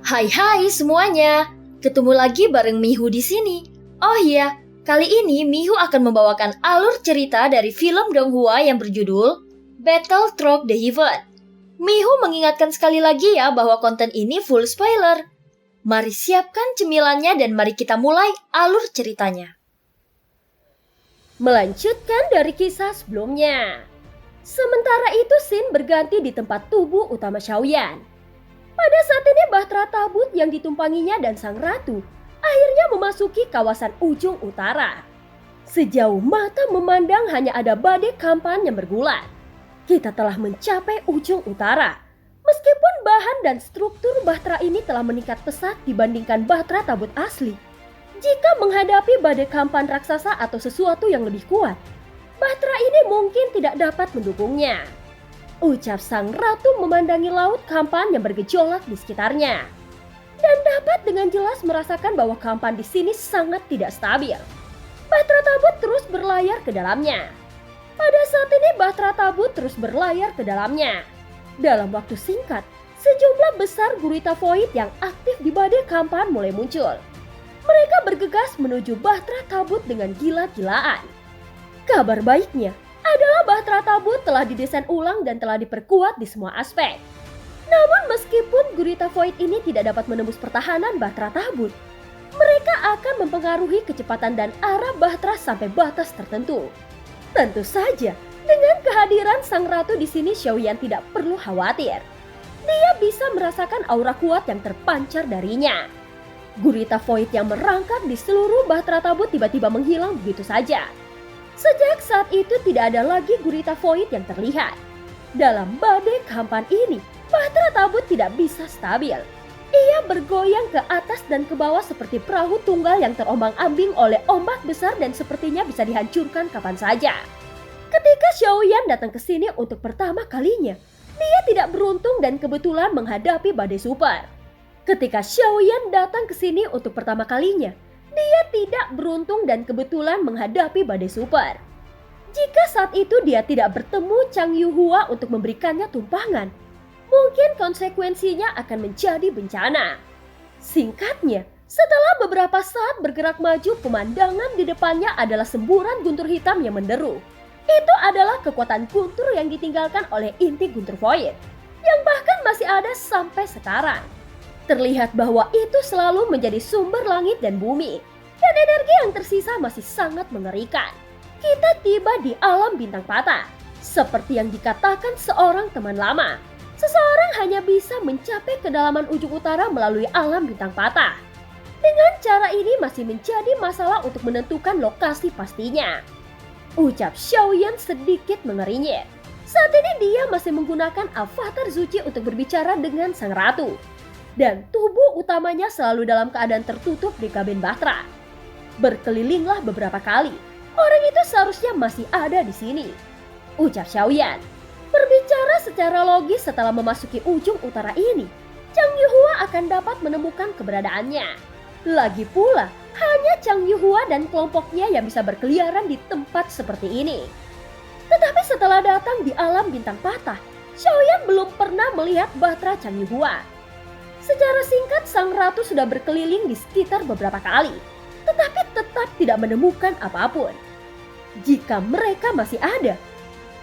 Hai semuanya, ketemu lagi bareng Mihu di sini. Oh iya, kali ini Mihu akan membawakan alur cerita dari film Donghua yang berjudul Battle Through the Heaven. Mihu mengingatkan sekali lagi ya bahwa konten ini full spoiler. Mari siapkan cemilannya dan mari kita mulai alur ceritanya. Melanjutkan dari kisah sebelumnya. Sementara itu Sin berganti di tempat tubuh utama Xiaoyan. Pada saat ini Bahtera Tabut yang ditumpanginya dan sang ratu akhirnya memasuki kawasan ujung utara. Sejauh mata memandang hanya ada badai kampan yang bergulat. Kita telah mencapai ujung utara. Meskipun bahan dan struktur Bahtera ini telah meningkat pesat dibandingkan Bahtera Tabut asli. Jika menghadapi badai kampan raksasa atau sesuatu yang lebih kuat, Bahtera ini mungkin tidak dapat mendukungnya. Ucap sang ratu memandangi laut kampan yang bergejolak di sekitarnya. Dan dapat dengan jelas merasakan bahwa kampan di sini sangat tidak stabil. Bahtera Tabut terus berlayar ke dalamnya. Pada saat ini Bahtera Tabut terus berlayar ke dalamnya. Dalam waktu singkat, sejumlah besar gurita void yang aktif di badai kampan mulai muncul. Mereka bergegas menuju Bahtera Tabut dengan gila-gilaan. Kabar baiknya adalah Bahtera Tabut telah didesain ulang dan telah diperkuat di semua aspek. Namun meskipun gurita void ini tidak dapat menembus pertahanan Bahtera Tabut, mereka akan mempengaruhi kecepatan dan arah Bahtera sampai batas tertentu. Tentu saja, dengan kehadiran sang ratu di sini Xiaoyan tidak perlu khawatir. Dia bisa merasakan aura kuat yang terpancar darinya. Gurita void yang merangkak di seluruh Bahtera Tabut tiba-tiba menghilang begitu saja. Sejak saat itu tidak ada lagi gurita void yang terlihat. Dalam badai kampan ini, Bahtera Tabut tidak bisa stabil. Ia bergoyang ke atas dan ke bawah seperti perahu tunggal yang terombang-ambing oleh ombak besar dan sepertinya bisa dihancurkan kapan saja. Ketika Xiaoyan datang ke sini untuk pertama kalinya, dia tidak beruntung dan kebetulan menghadapi badai super. Ketika Xiaoyan datang ke sini untuk pertama kalinya, dia tidak beruntung dan kebetulan menghadapi badai super. Jika saat itu dia tidak bertemu Chang Yuhua untuk memberikannya tumpangan, mungkin konsekuensinya akan menjadi bencana. Singkatnya, setelah beberapa saat bergerak maju, pemandangan di depannya adalah semburan guntur hitam yang menderu. Itu adalah kekuatan guntur yang ditinggalkan oleh inti guntur void, yang bahkan masih ada sampai sekarang. Terlihat bahwa itu selalu menjadi sumber langit dan bumi, dan energi yang tersisa masih sangat mengerikan. Kita tiba di alam bintang patah. Seperti yang dikatakan seorang teman lama, seseorang hanya bisa mencapai kedalaman ujung utara melalui alam bintang patah. Dengan cara ini masih menjadi masalah untuk menentukan lokasi pastinya. Ucap Xiaoyan sedikit mengerinyit. Saat ini dia masih menggunakan avatar Zuci untuk berbicara dengan sang ratu. Dan tubuh utamanya selalu dalam keadaan tertutup di kabin Bahtera. Berkelilinglah beberapa kali. Orang itu seharusnya masih ada di sini. Ucap Xiaoyan. Berbicara secara logis setelah memasuki ujung utara ini, Chang Yuhua akan dapat menemukan keberadaannya. Lagi pula, hanya Chang Yuhua dan kelompoknya yang bisa berkeliaran di tempat seperti ini. Tetapi setelah datang di alam bintang patah, Xiaoyan belum pernah melihat Bahtera Chang Yuhua. Secara singkat, sang ratu sudah berkeliling di sekitar beberapa kali, tetapi tetap tidak menemukan apapun. Jika mereka masih ada,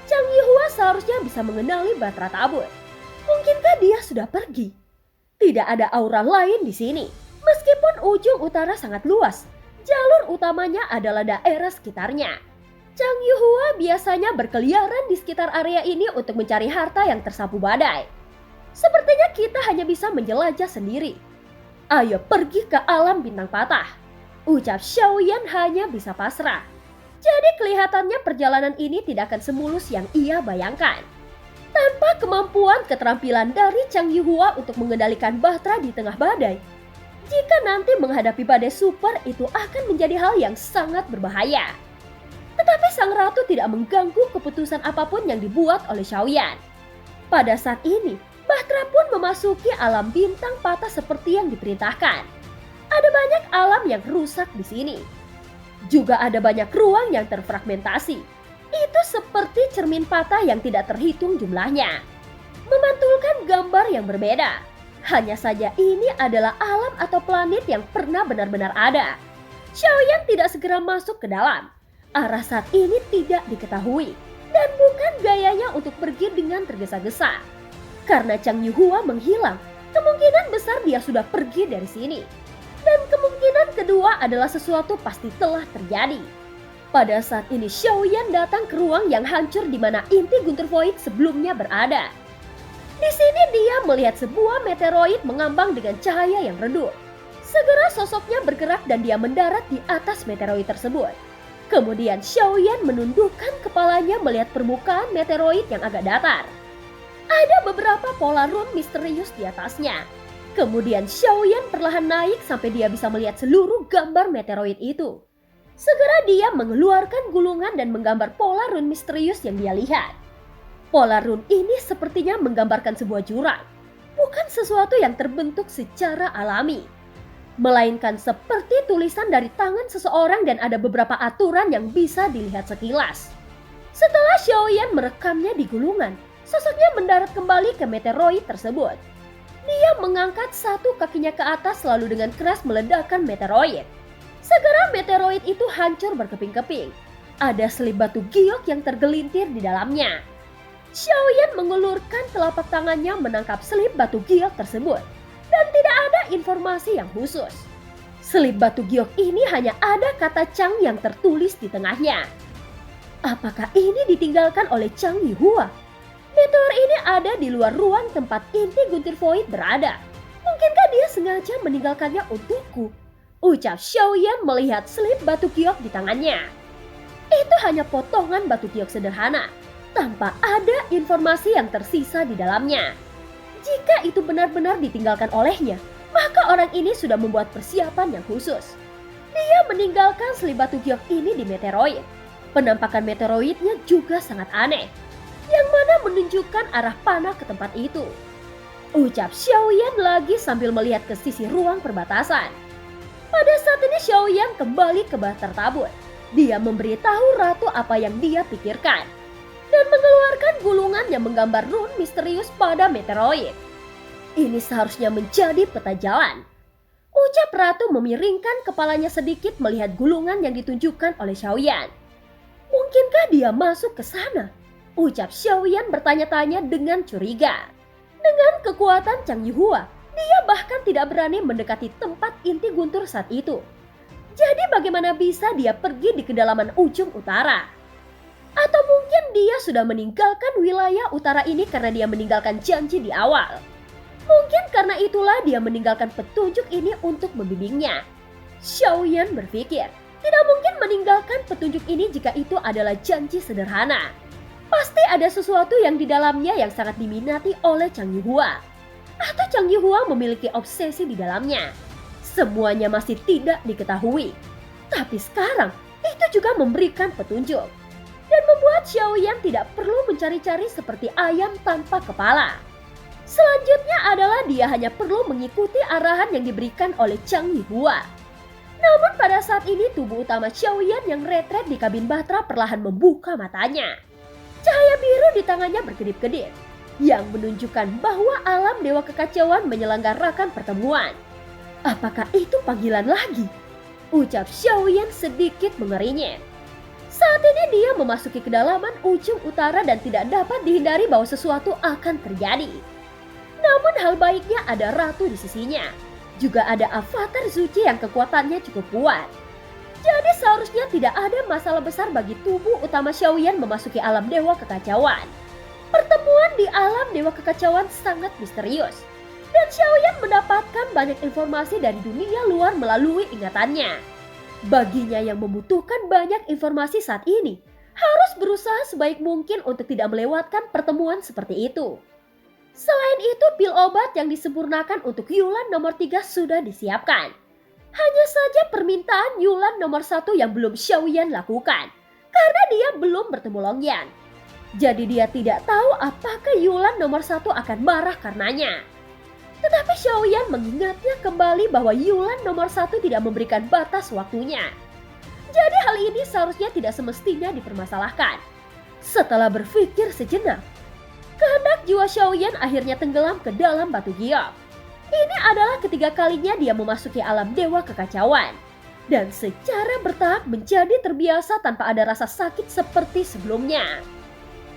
Chang Yuhua seharusnya bisa mengenali Bahtera Tabut. Mungkinkah dia sudah pergi? Tidak ada aura lain di sini. Meskipun ujung utara sangat luas, jalur utamanya adalah daerah sekitarnya. Chang Yuhua biasanya berkeliaran di sekitar area ini untuk mencari harta yang tersapu badai. Sepertinya kita hanya bisa menjelajah sendiri. Ayo pergi ke alam bintang patah. Ucap Xiaoyan hanya bisa pasrah. Jadi kelihatannya perjalanan ini tidak akan semulus yang ia bayangkan. Tanpa kemampuan keterampilan dari Chang Yuhua untuk mengendalikan Bahtera di tengah badai, jika nanti menghadapi badai super itu akan menjadi hal yang sangat berbahaya. Tetapi sang ratu tidak mengganggu keputusan apapun yang dibuat oleh Xiaoyan. Pada saat ini, Bahtera pun memasuki alam bintang patah seperti yang diperintahkan. Ada banyak alam yang rusak di sini. Juga ada banyak ruang yang terfragmentasi. Itu seperti cermin patah yang tidak terhitung jumlahnya. Memantulkan gambar yang berbeda. Hanya saja ini adalah alam atau planet yang pernah benar-benar ada. Xiaoyan tidak segera masuk ke dalam. Arah saat ini tidak diketahui. Dan bukan gayanya untuk pergi dengan tergesa-gesa. Karena Chang Yuhua menghilang, kemungkinan besar dia sudah pergi dari sini. Dan kemungkinan kedua adalah sesuatu pasti telah terjadi. Pada saat ini Xiaoyan datang ke ruang yang hancur di mana inti Guntur Void sebelumnya berada. Di sini dia melihat sebuah meteoroid mengambang dengan cahaya yang redup. Segera sosoknya bergerak dan dia mendarat di atas meteoroid tersebut. Kemudian Xiaoyan menundukkan kepalanya melihat permukaan meteoroid yang agak datar. Ada beberapa pola rune misterius di atasnya. Kemudian Xiaoyan perlahan naik sampai dia bisa melihat seluruh gambar meteoroid itu. Segera dia mengeluarkan gulungan dan menggambar pola rune misterius yang dia lihat. Pola rune ini sepertinya menggambarkan sebuah jurang, bukan sesuatu yang terbentuk secara alami, melainkan seperti tulisan dari tangan seseorang dan ada beberapa aturan yang bisa dilihat sekilas. Setelah Xiaoyan merekamnya di gulungan, sosoknya mendarat kembali ke meteoroid tersebut. Dia mengangkat satu kakinya ke atas lalu dengan keras meledakkan meteoroid. Segera meteoroid itu hancur berkeping-keping. Ada selip batu giok yang tergelintir di dalamnya. Xiaoyan mengulurkan telapak tangannya menangkap selip batu giok tersebut. Dan tidak ada informasi yang khusus. Selip batu giok ini hanya ada kata Chang yang tertulis di tengahnya. Apakah ini ditinggalkan oleh Chang Yuhua? Meteor ini ada di luar ruang tempat inti Guntur Void berada. Mungkinkah dia sengaja meninggalkannya untukku? Ucap Xiaoyan melihat selip batu giok di tangannya. Itu hanya potongan batu giok sederhana, tanpa ada informasi yang tersisa di dalamnya. Jika itu benar-benar ditinggalkan olehnya, maka orang ini sudah membuat persiapan yang khusus. Dia meninggalkan selip batu giok ini di meteoroid. Penampakan meteoroidnya juga sangat aneh, yang mana menunjukkan arah panah ke tempat itu. Ucap Xiaoyan lagi sambil melihat ke sisi ruang perbatasan. Pada saat ini Xiaoyan kembali ke Bahtera Tabut. Dia memberitahu Ratu apa yang dia pikirkan dan mengeluarkan gulungan yang menggambar rune misterius pada meteoroid. Ini seharusnya menjadi peta jalan. Ucap Ratu memiringkan kepalanya sedikit melihat gulungan yang ditunjukkan oleh Xiaoyan. Mungkinkah dia masuk ke sana? Ucap Xiaoyan bertanya-tanya dengan curiga. Dengan kekuatan Chang Yuhua, dia bahkan tidak berani mendekati tempat inti Guntur saat itu. Jadi bagaimana bisa dia pergi di kedalaman ujung utara? Atau mungkin dia sudah meninggalkan wilayah utara ini karena dia meninggalkan janji di awal. Mungkin karena itulah dia meninggalkan petunjuk ini untuk membimbingnya. Xiaoyan berpikir, tidak mungkin meninggalkan petunjuk ini jika itu adalah janji sederhana. Pasti ada sesuatu yang di dalamnya yang sangat diminati oleh Chang Yuhua. Atau Chang Yuhua memiliki obsesi di dalamnya. Semuanya masih tidak diketahui. Tapi sekarang itu juga memberikan petunjuk. Dan membuat Xiaoyan tidak perlu mencari-cari seperti ayam tanpa kepala. Selanjutnya adalah dia hanya perlu mengikuti arahan yang diberikan oleh Chang Yuhua. Namun pada saat ini tubuh utama Xiaoyan yang retret di kabin Bahtera perlahan membuka matanya. Cahaya biru di tangannya berkedip-kedip, yang menunjukkan bahwa alam dewa kekacauan menyelenggarakan pertemuan. Apakah itu panggilan lagi? Ucap Xiaoyan sedikit mengerinyet. Saat ini dia memasuki kedalaman ujung utara dan tidak dapat dihindari bahwa sesuatu akan terjadi. Namun hal baiknya ada Ratu di sisinya. Juga ada avatar Zuci yang kekuatannya cukup kuat. Jadi seharusnya tidak ada masalah besar bagi tubuh utama Xiaoyan memasuki alam dewa kekacauan. Pertemuan di alam dewa kekacauan sangat misterius. Dan Xiaoyan mendapatkan banyak informasi dari dunia luar melalui ingatannya. Baginya yang membutuhkan banyak informasi saat ini, harus berusaha sebaik mungkin untuk tidak melewatkan pertemuan seperti itu. Selain itu, pil obat yang disempurnakan untuk Yulan nomor 3 sudah disiapkan. Hanya saja permintaan Yulan nomor 1 yang belum Xiaoyan lakukan, karena dia belum bertemu Longyan. Jadi dia tidak tahu apakah Yulan nomor 1 akan marah karenanya. Tetapi Xiaoyan mengingatnya kembali bahwa Yulan nomor 1 tidak memberikan batas waktunya. Jadi hal ini seharusnya tidak semestinya dipermasalahkan. Setelah berpikir sejenak, kehendak jiwa Xiaoyan akhirnya tenggelam ke dalam batu giok. Ini adalah ketiga kalinya dia memasuki alam dewa kekacauan. Dan secara bertahap menjadi terbiasa tanpa ada rasa sakit seperti sebelumnya.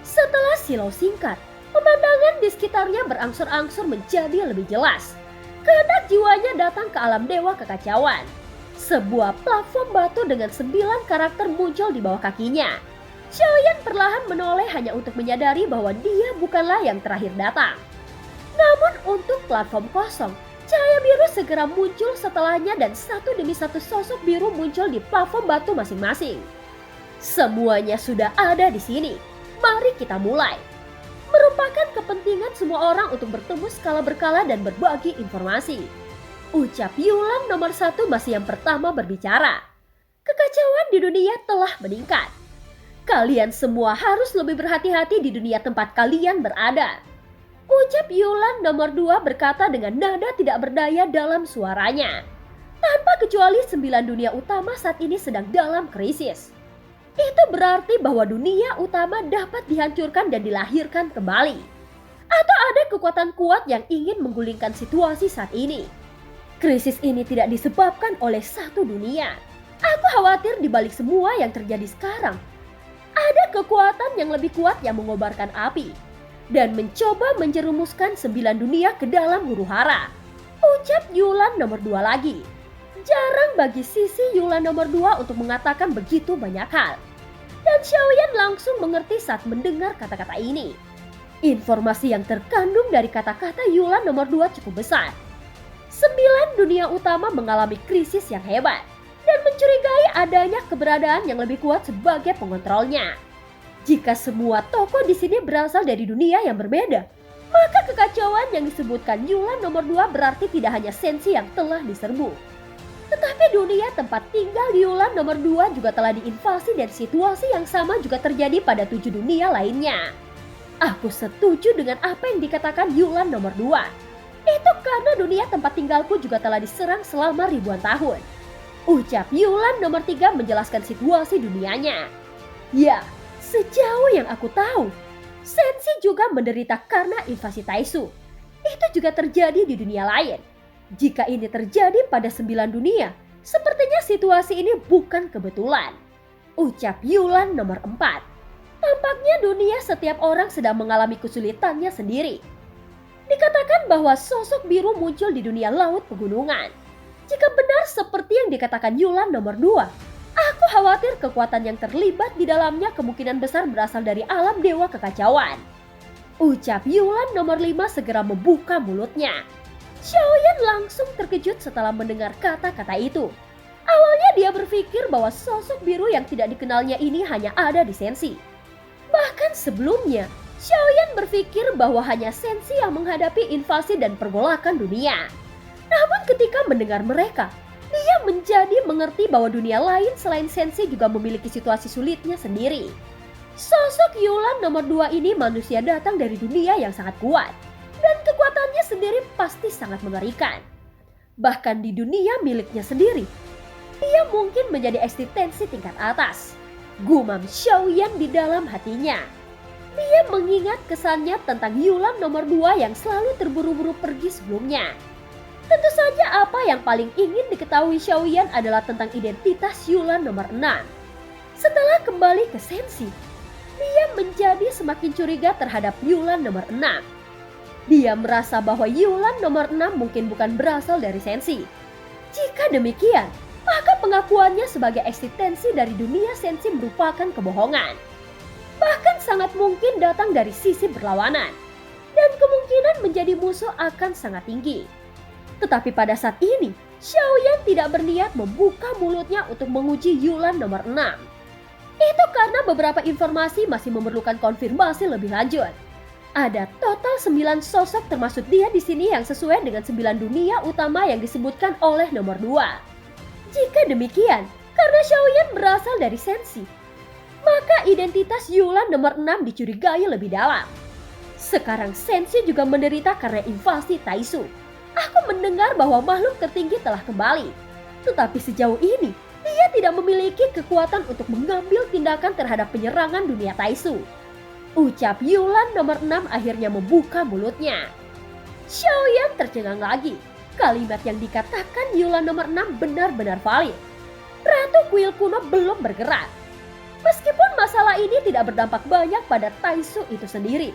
Setelah silau singkat, pemandangan di sekitarnya berangsur-angsur menjadi lebih jelas. Kehendak jiwanya datang ke alam dewa kekacauan. Sebuah platform batu dengan 9 karakter muncul di bawah kakinya. Xiaoyan perlahan menoleh hanya untuk menyadari bahwa dia bukanlah yang terakhir datang. Namun untuk platform kosong, cahaya biru segera muncul setelahnya dan satu demi satu sosok biru muncul di platform batu masing-masing. Semuanya sudah ada di sini. Mari kita mulai. Merupakan kepentingan semua orang untuk bertemu skala berkala dan berbagi informasi. Ucap Yulan nomor 1 masih yang pertama berbicara. Kekacauan di dunia telah meningkat. Kalian semua harus lebih berhati-hati di dunia tempat kalian berada. Ucap Yulan nomor 2 berkata dengan nada tidak berdaya dalam suaranya. Tanpa kecuali 9 dunia utama saat ini sedang dalam krisis. Itu berarti bahwa dunia utama dapat dihancurkan dan dilahirkan kembali. Atau ada kekuatan kuat yang ingin menggulingkan situasi saat ini. Krisis ini tidak disebabkan oleh satu dunia. Aku khawatir di balik semua yang terjadi sekarang, ada kekuatan yang lebih kuat yang mengobarkan api dan mencoba menjerumuskan 9 dunia ke dalam huru-hara. Ucap Yulan nomor 2 lagi. Jarang bagi sisi Yulan nomor 2 untuk mengatakan begitu banyak hal. Dan Xiaoyan langsung mengerti saat mendengar kata-kata ini. Informasi yang terkandung dari kata-kata Yulan nomor 2 cukup besar. 9 dunia utama mengalami krisis yang hebat dan mencurigai adanya keberadaan yang lebih kuat sebagai pengontrolnya. Jika semua tokoh di sini berasal dari dunia yang berbeda, maka kekacauan yang disebutkan Yulan nomor 2 berarti tidak hanya Sensi yang telah diserbu. Tetapi dunia tempat tinggal Yulan nomor 2 juga telah diinvasi dan situasi yang sama juga terjadi pada 7 dunia lainnya. Aku setuju dengan apa yang dikatakan Yulan nomor 2. Itu karena dunia tempat tinggalku juga telah diserang selama ribuan tahun. Ucap Yulan nomor 3 menjelaskan situasi dunianya. Ya, sejauh yang aku tahu, Sensi juga menderita karena invasi Taisu. Itu juga terjadi di dunia lain. Jika ini terjadi pada 9 dunia, sepertinya situasi ini bukan kebetulan. Ucap Yulan nomor 4. Tampaknya dunia setiap orang sedang mengalami kesulitannya sendiri. Dikatakan bahwa sosok biru muncul di dunia laut pegunungan. Jika benar seperti yang dikatakan Yulan nomor 2, aku khawatir kekuatan yang terlibat di dalamnya kemungkinan besar berasal dari alam dewa kekacauan. Ucap Yulan nomor 5 segera membuka mulutnya. Xiaoyan langsung terkejut setelah mendengar kata-kata itu. Awalnya dia berpikir bahwa sosok biru yang tidak dikenalnya ini hanya ada di Sensi. Bahkan sebelumnya, Xiaoyan berpikir bahwa hanya Sensi yang menghadapi invasi dan pergolakan dunia. Namun ketika mendengar mereka, dia menjadi mengerti bahwa dunia lain selain Sensi juga memiliki situasi sulitnya sendiri. Sosok Yulan nomor 2 ini manusia datang dari dunia yang sangat kuat. Dan kekuatannya sendiri pasti sangat mengerikan. Bahkan di dunia miliknya sendiri, dia mungkin menjadi eksistensi tingkat atas. Gumam Xiaoyan di dalam hatinya. Dia mengingat kesannya tentang Yulan nomor 2 yang selalu terburu-buru pergi sebelumnya. Tentu saja apa yang paling ingin diketahui Xiaoyan adalah tentang identitas Yulan nomor 6. Setelah kembali ke Sensi, dia menjadi semakin curiga terhadap Yulan nomor 6. Dia merasa bahwa Yulan nomor 6 mungkin bukan berasal dari Sensi. Jika demikian, maka pengakuannya sebagai eksistensi dari dunia Sensi merupakan kebohongan. Bahkan sangat mungkin datang dari sisi berlawanan. Dan kemungkinan menjadi musuh akan sangat tinggi. Tetapi pada saat ini, Xiaoyan tidak berniat membuka mulutnya untuk menguji Yulan nomor 6. Itu karena beberapa informasi masih memerlukan konfirmasi lebih lanjut. Ada total 9 sosok termasuk dia di sini yang sesuai dengan 9 dunia utama yang disebutkan oleh nomor 2. Jika demikian, karena Xiaoyan berasal dari Sensi, maka identitas Yulan nomor 6 dicurigai lebih dalam. Sekarang Sensi juga menderita karena invasi Taisu. Aku mendengar bahwa makhluk tertinggi telah kembali. Tetapi sejauh ini, dia tidak memiliki kekuatan untuk mengambil tindakan terhadap penyerangan dunia Taisu. Ucap Yulan nomor 6 akhirnya membuka mulutnya. Xiaoyan tercengang lagi. Kalimat yang dikatakan Yulan nomor 6 benar-benar valid. Ratu kuil kuno belum bergerak. Meskipun masalah ini tidak berdampak banyak pada Taisu itu sendiri,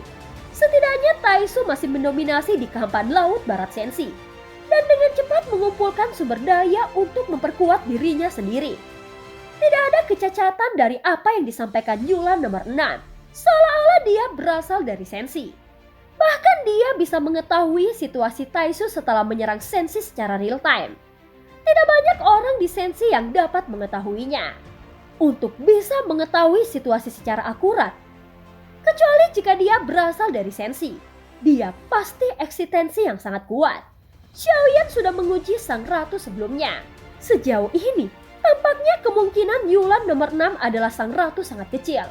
setidaknya Taisu masih mendominasi di kehampaan laut barat Sensi dan dengan cepat mengumpulkan sumber daya untuk memperkuat dirinya sendiri. Tidak ada kecacatan dari apa yang disampaikan Yulan nomor 6, seolah-olah dia berasal dari Sensi. Bahkan dia bisa mengetahui situasi Taisu setelah menyerang Sensi secara real time. Tidak banyak orang di Sensi yang dapat mengetahuinya. Untuk bisa mengetahui situasi secara akurat, kecuali jika dia berasal dari Sensi, dia pasti eksistensi yang sangat kuat. Xiaoyan sudah menguji sang ratu sebelumnya. Sejauh ini, tampaknya kemungkinan Yulan nomor 6 adalah sang ratu sangat kecil.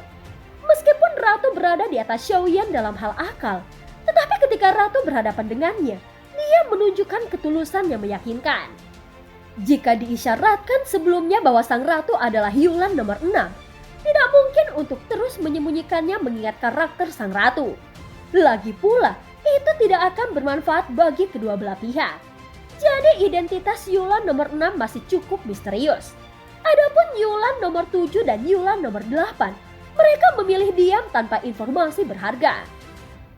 Meskipun ratu berada di atas Xiaoyan dalam hal akal, tetapi ketika ratu berhadapan dengannya, dia menunjukkan ketulusan yang meyakinkan. Jika diisyaratkan sebelumnya bahwa sang ratu adalah Yulan nomor 6, tidak mungkin untuk terus menyembunyikannya mengingat karakter sang ratu. Lagi pula, itu tidak akan bermanfaat bagi kedua belah pihak. Jadi identitas Yulan nomor 6 masih cukup misterius. Adapun Yulan nomor 7 dan Yulan nomor 8, mereka memilih diam tanpa informasi berharga.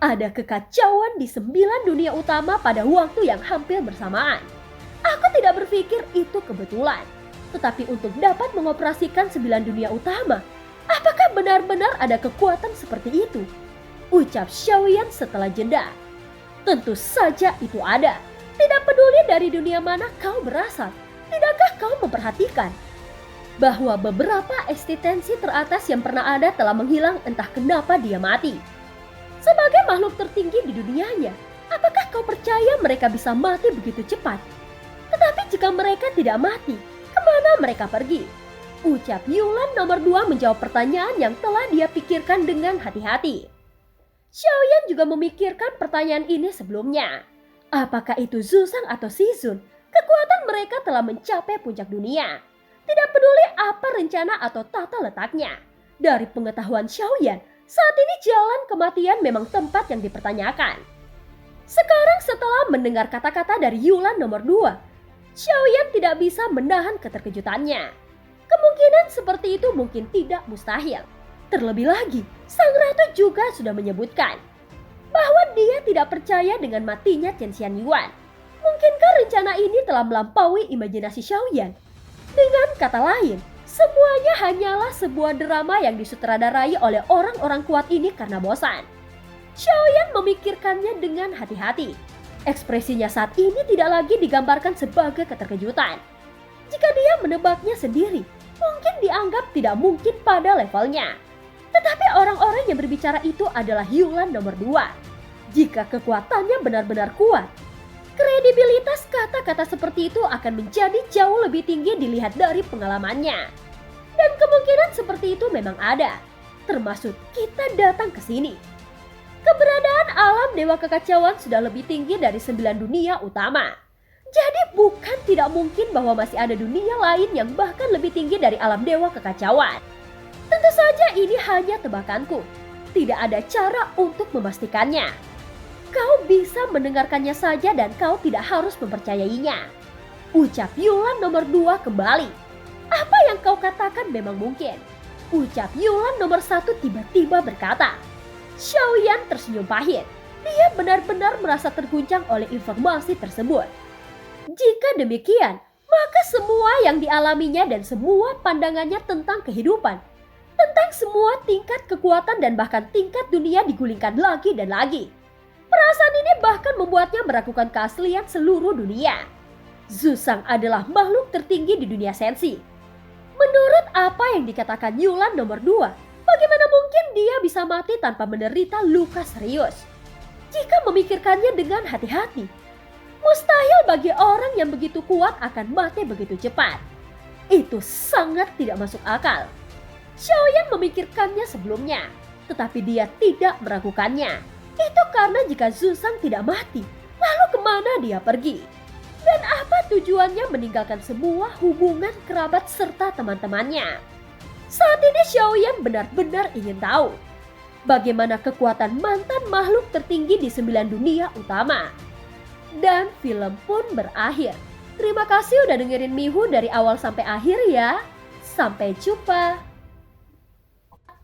Ada kekacauan di 9 dunia utama pada waktu yang hampir bersamaan. Aku tidak berpikir itu kebetulan. Tetapi untuk dapat mengoperasikan 9 dunia utama, apakah benar-benar ada kekuatan seperti itu? Ucap Xiaoyan setelah jeda. Tentu saja itu ada. Tidak peduli dari dunia mana kau berasal, tidakkah kau memperhatikan bahwa beberapa eksistensi teratas yang pernah ada telah menghilang entah kenapa dia mati. Sebagai makhluk tertinggi di dunianya, apakah kau percaya mereka bisa mati begitu cepat? Tetapi jika mereka tidak mati, kemana mereka pergi? Ucap Yulan nomor 2 menjawab pertanyaan yang telah dia pikirkan dengan hati-hati. Xiaoyan juga memikirkan pertanyaan ini sebelumnya. Apakah itu Zuzang atau Shizun? Kekuatan mereka telah mencapai puncak dunia. Tidak peduli apa rencana atau tata letaknya. Dari pengetahuan Xiaoyan, saat ini jalan kematian memang tempat yang dipertanyakan. Sekarang setelah mendengar kata-kata dari Yulan nomor 2, Xiaoyan tidak bisa menahan keterkejutannya. Kemungkinan seperti itu mungkin tidak mustahil. Terlebih lagi, sang ratu juga sudah menyebutkan bahwa dia tidak percaya dengan matinya Chen Xianyuan. Mungkinkah rencana ini telah melampaui imajinasi Xiaoyan? Dengan kata lain, semuanya hanyalah sebuah drama yang disutradarai oleh orang-orang kuat ini karena bosan. Xiaoyan memikirkannya dengan hati-hati. Ekspresinya saat ini tidak lagi digambarkan sebagai keterkejutan. Jika dia menebaknya sendiri, mungkin dianggap tidak mungkin pada levelnya. Tetapi orang-orang yang berbicara itu adalah Yulan nomor 2. Jika kekuatannya benar-benar kuat, kredibilitas kata-kata seperti itu akan menjadi jauh lebih tinggi dilihat dari pengalamannya. Dan kemungkinan seperti itu memang ada, termasuk kita datang ke sini. Keberadaan alam dewa kekacauan sudah lebih tinggi dari 9 dunia utama. Jadi bukan tidak mungkin bahwa masih ada dunia lain yang bahkan lebih tinggi dari alam dewa kekacauan. Tentu saja ini hanya tebakanku. Tidak ada cara untuk memastikannya. Kau bisa mendengarkannya saja dan kau tidak harus mempercayainya. Ucap Yulan nomor 2 kembali. Apa yang kau katakan memang mungkin. Ucap Yulan nomor 1 tiba-tiba berkata. Xiaoyan tersenyum pahit. Dia benar-benar merasa terguncang oleh informasi tersebut. Jika demikian, maka semua yang dialaminya dan semua pandangannya tentang kehidupan, tentang semua tingkat kekuatan dan bahkan tingkat dunia digulingkan lagi dan lagi. Perasaan ini bahkan membuatnya meragukan keaslian seluruh dunia. Zuzang adalah makhluk tertinggi di dunia Sensi. Menurut apa yang dikatakan Yulan nomor 2, bagaimana mungkin dia bisa mati tanpa menderita luka serius? Jika memikirkannya dengan hati-hati, mustahil bagi orang yang begitu kuat akan mati begitu cepat. Itu sangat tidak masuk akal. Xiaoyan memikirkannya sebelumnya, tetapi dia tidak meragukannya. Itu karena jika Zuzang tidak mati, lalu kemana dia pergi? Dan apa tujuannya meninggalkan semua hubungan kerabat serta teman-temannya? Saat ini Xiaoyan benar-benar ingin tahu bagaimana kekuatan mantan makhluk tertinggi di 9 dunia utama. dan film pun berakhir. Terima kasih udah dengerin Mihu dari awal sampai akhir ya. Sampai jumpa.